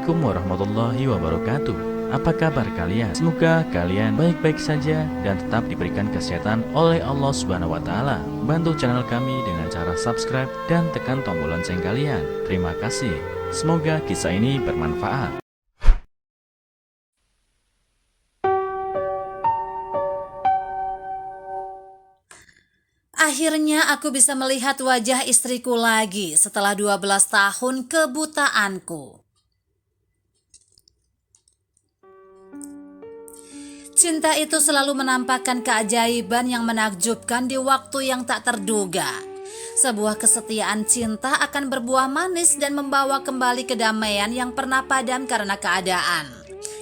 Assalamualaikum warahmatullahi wabarakatuh. Apa kabar kalian? Semoga kalian baik-baik saja dan tetap diberikan kesehatan oleh Allah Subhanahu wa taala. Bantu channel kami dengan cara subscribe dan tekan tombol lonceng kalian. Terima kasih. Semoga kisah ini bermanfaat. Akhirnya aku bisa melihat wajah istriku lagi setelah 12 tahun kebutaanku. Cinta itu selalu menampakkan keajaiban yang menakjubkan di waktu yang tak terduga. Sebuah kesetiaan cinta akan berbuah manis dan membawa kembali kedamaian yang pernah padam karena keadaan.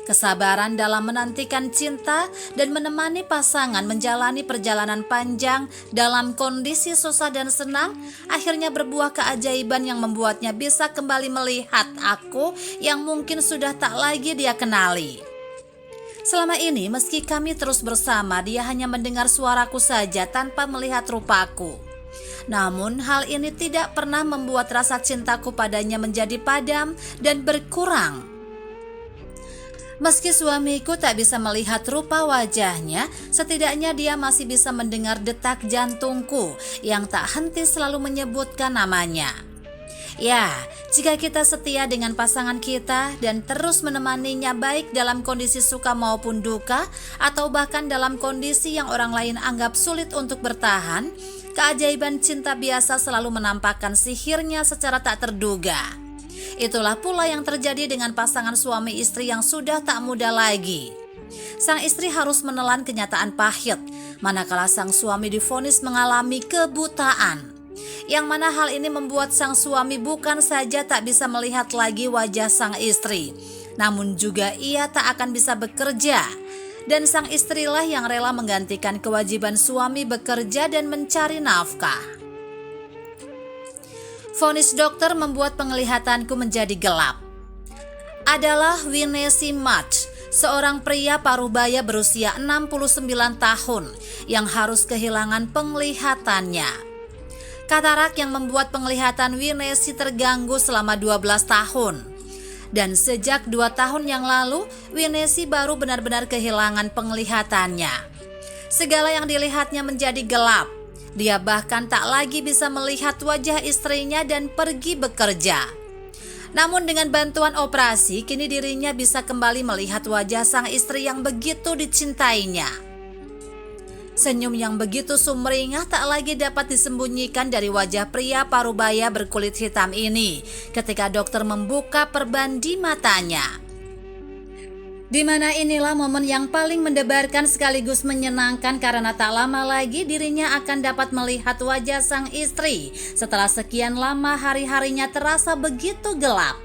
Kesabaran dalam menantikan cinta dan menemani pasangan menjalani perjalanan panjang dalam kondisi susah dan senang akhirnya berbuah keajaiban yang membuatnya bisa kembali melihat aku yang mungkin sudah tak lagi dia kenali. Selama ini meski kami terus bersama, dia hanya mendengar suaraku saja tanpa melihat rupaku. Namun hal ini tidak pernah membuat rasa cintaku padanya menjadi padam dan berkurang. Meski suamiku tak bisa melihat rupa wajahnya, setidaknya dia masih bisa mendengar detak jantungku yang tak henti selalu menyebutkan namanya. Ya, jika kita setia dengan pasangan kita dan terus menemaninya baik dalam kondisi suka maupun duka, atau bahkan dalam kondisi yang orang lain anggap sulit untuk bertahan, keajaiban cinta biasa selalu menampakkan sihirnya secara tak terduga. Itulah pula yang terjadi dengan pasangan suami istri yang sudah tak muda lagi. Sang istri harus menelan kenyataan pahit, manakala sang suami divonis mengalami kebutaan. Yang mana hal ini membuat sang suami bukan saja tak bisa melihat lagi wajah sang istri, namun juga ia tak akan bisa bekerja. Dan sang istrilah yang rela menggantikan kewajiban suami bekerja dan mencari nafkah. Vonis dokter membuat penglihatanku menjadi gelap. Adalah Winesi March, seorang pria parubaya berusia 69 tahun yang harus kehilangan penglihatannya. Katarak yang membuat penglihatan Winesi terganggu selama 12 tahun. Dan sejak 2 tahun yang lalu, Winesi baru benar-benar kehilangan penglihatannya. Segala yang dilihatnya menjadi gelap. Dia bahkan tak lagi bisa melihat wajah istrinya dan pergi bekerja. Namun dengan bantuan operasi, kini dirinya bisa kembali melihat wajah sang istri yang begitu dicintainya. Senyum yang begitu sumringah tak lagi dapat disembunyikan dari wajah pria parubaya berkulit hitam ini ketika dokter membuka perban di matanya. Di mana inilah momen yang paling mendebarkan sekaligus menyenangkan karena tak lama lagi dirinya akan dapat melihat wajah sang istri setelah sekian lama hari-harinya terasa begitu gelap.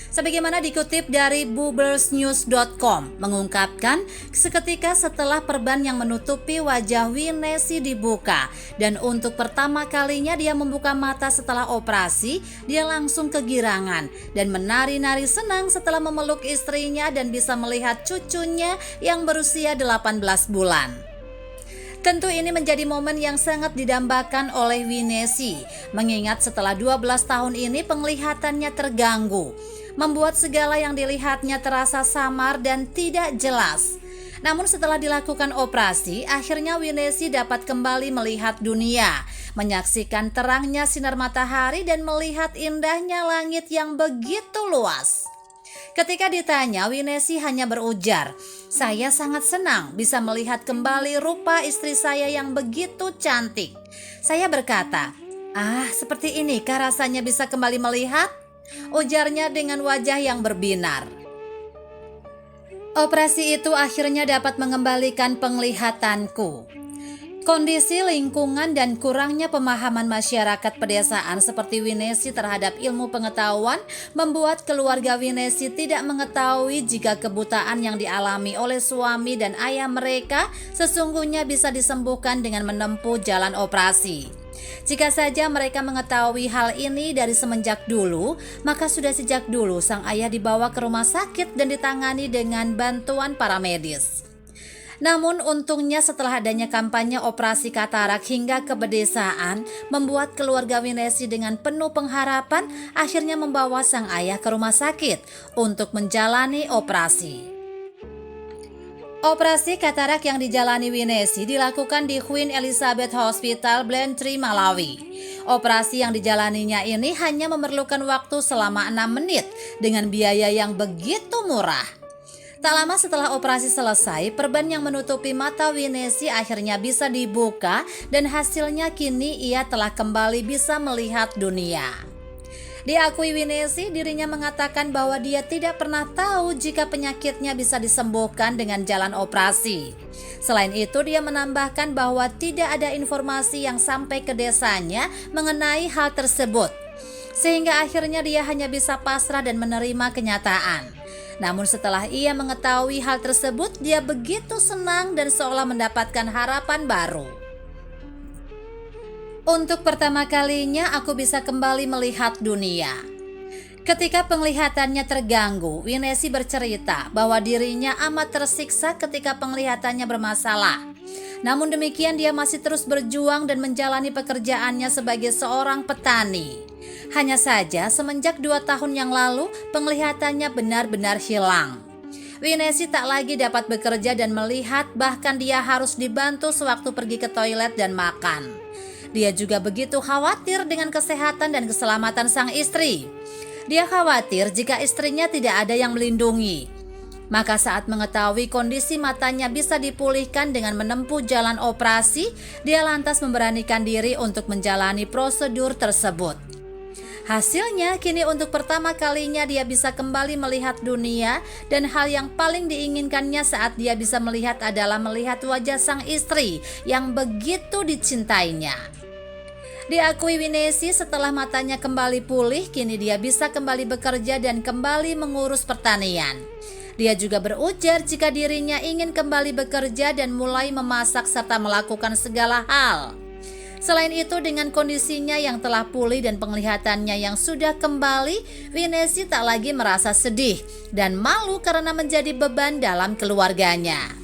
Sebagaimana dikutip dari bubblesnews.com mengungkapkan seketika setelah perban yang menutupi wajah Winesi dibuka dan untuk pertama kalinya dia membuka mata setelah operasi, dia langsung kegirangan dan menari-nari senang setelah memeluk istrinya dan bisa melihat cucunya yang berusia 18 bulan. Tentu ini menjadi momen yang sangat didambakan oleh Winesi, mengingat setelah 12 tahun ini penglihatannya terganggu, membuat segala yang dilihatnya terasa samar dan tidak jelas. Namun setelah dilakukan operasi, akhirnya Winesi dapat kembali melihat dunia, menyaksikan terangnya sinar matahari dan melihat indahnya langit yang begitu luas. Ketika ditanya, Winesi hanya berujar, "Saya sangat senang bisa melihat kembali rupa istri saya yang begitu cantik." Saya berkata, "Seperti inikah rasanya bisa kembali melihat?" Ujarnya dengan wajah yang berbinar. Operasi itu akhirnya dapat mengembalikan penglihatanku. Kondisi lingkungan dan kurangnya pemahaman masyarakat pedesaan seperti Winesi terhadap ilmu pengetahuan membuat keluarga Winesi tidak mengetahui jika kebutaan yang dialami oleh suami dan ayah mereka sesungguhnya bisa disembuhkan dengan menempuh jalan operasi. Jika saja mereka mengetahui hal ini dari semenjak dulu, maka sudah sejak dulu sang ayah dibawa ke rumah sakit dan ditangani dengan bantuan para medis. Namun untungnya setelah adanya kampanye operasi katarak hingga ke pedesaan, membuat keluarga Winesi dengan penuh pengharapan akhirnya membawa sang ayah ke rumah sakit untuk menjalani operasi. Operasi katarak yang dijalani Winesi dilakukan di Queen Elizabeth Hospital, Blantyre, Malawi. Operasi yang dijalaninya ini hanya memerlukan waktu selama 6 menit dengan biaya yang begitu murah. Tak lama setelah operasi selesai, perban yang menutupi mata Winesi akhirnya bisa dibuka dan hasilnya kini ia telah kembali bisa melihat dunia. Diakui Winesi, dirinya mengatakan bahwa dia tidak pernah tahu jika penyakitnya bisa disembuhkan dengan jalan operasi. Selain itu, dia menambahkan bahwa tidak ada informasi yang sampai ke desanya mengenai hal tersebut, sehingga akhirnya dia hanya bisa pasrah dan menerima kenyataan. Namun setelah ia mengetahui hal tersebut, dia begitu senang dan seolah mendapatkan harapan baru. Untuk pertama kalinya aku bisa kembali melihat dunia. Ketika penglihatannya terganggu, Winesi bercerita bahwa dirinya amat tersiksa ketika penglihatannya bermasalah. Namun demikian dia masih terus berjuang dan menjalani pekerjaannya sebagai seorang petani. Hanya saja semenjak 2 tahun yang lalu penglihatannya benar-benar hilang. Winesi tak lagi dapat bekerja dan melihat, bahkan dia harus dibantu sewaktu pergi ke toilet dan makan. Dia juga begitu khawatir dengan kesehatan dan keselamatan sang istri. Dia khawatir jika istrinya tidak ada yang melindungi. Maka saat mengetahui kondisi matanya bisa dipulihkan dengan menempuh jalan operasi, dia lantas memberanikan diri untuk menjalani prosedur tersebut. Hasilnya kini untuk pertama kalinya dia bisa kembali melihat dunia, dan hal yang paling diinginkannya saat dia bisa melihat adalah melihat wajah sang istri yang begitu dicintainya. Diakui Winesi, setelah matanya kembali pulih, kini dia bisa kembali bekerja dan kembali mengurus pertanian. Dia juga berujar jika dirinya ingin kembali bekerja dan mulai memasak serta melakukan segala hal. Selain itu, dengan kondisinya yang telah pulih dan penglihatannya yang sudah kembali, Winesi tak lagi merasa sedih dan malu karena menjadi beban dalam keluarganya.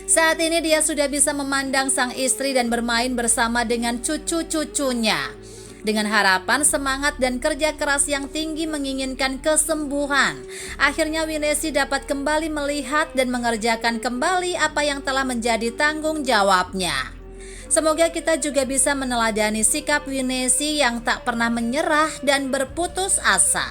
Saat ini dia sudah bisa memandang sang istri dan bermain bersama dengan cucu-cucunya. Dengan harapan, semangat, dan kerja keras yang tinggi menginginkan kesembuhan, akhirnya Winesi dapat kembali melihat dan mengerjakan kembali apa yang telah menjadi tanggung jawabnya. Semoga kita juga bisa meneladani sikap Winesi yang tak pernah menyerah dan berputus asa.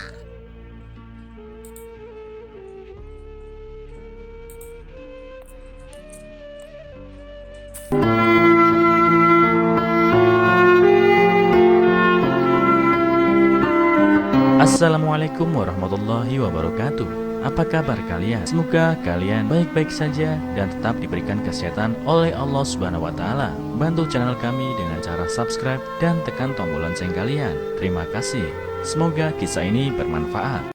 Assalamualaikum warahmatullahi wabarakatuh. Apa kabar kalian? Semoga kalian baik-baik saja dan tetap diberikan kesehatan oleh Allah Subhanahu wa Ta'ala. Bantu channel kami dengan cara subscribe dan tekan tombol lonceng kalian. Terima kasih. Semoga kisah ini bermanfaat.